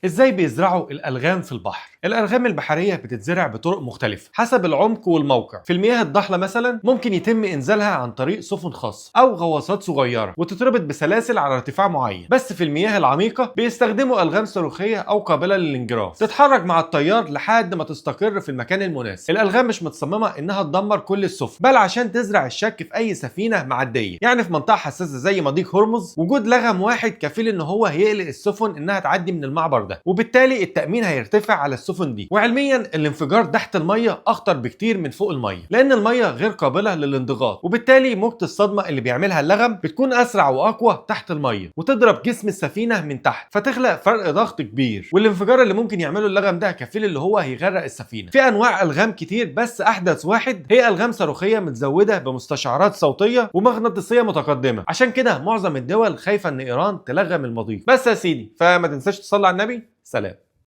ازاي بيزرعوا الالغام في البحر؟ الالغام البحريه بتتزرع بطرق مختلفه حسب العمق والموقع. في المياه الضحله مثلا ممكن يتم انزالها عن طريق سفن خاصه او غواصات صغيره وتتربط بسلاسل على ارتفاع معين. بس في المياه العميقه بيستخدموا الغام صاروخيه او قابله للانجراف تتحرك مع التيار لحد ما تستقر في المكان المناسب. الالغام مش متصممه انها تدمر كل السفن، بل عشان تزرع الشك في اي سفينه معديه. يعني في منطقه حساسه زي مضيق هرمز وجود لغم واحد كفيل ان هو هيقلق السفن انها تعدي من المعبر ده، وبالتالي التامين هيرتفع على السفن دي. وعلميا الانفجار تحت الميه اخطر بكتير من فوق الميه، لان الميه غير قابله للانضغاط، وبالتالي موجه الصدمه اللي بيعملها اللغم بتكون اسرع واقوى تحت الميه وتضرب جسم السفينه من تحت، فتخلق فرق ضغط كبير. والانفجار اللي ممكن يعمله اللغم ده كفيل اللي هو هيغرق السفينه. في انواع الغام كتير، بس احدث واحد هي الغام صاروخيه متزوده بمستشعرات صوتيه ومغناطيسيه متقدمه. عشان كده معظم الدول خايفه ان ايران تلغم المضيق. بس يا سيدي، فما تنساش تصلي على النبي. سلام.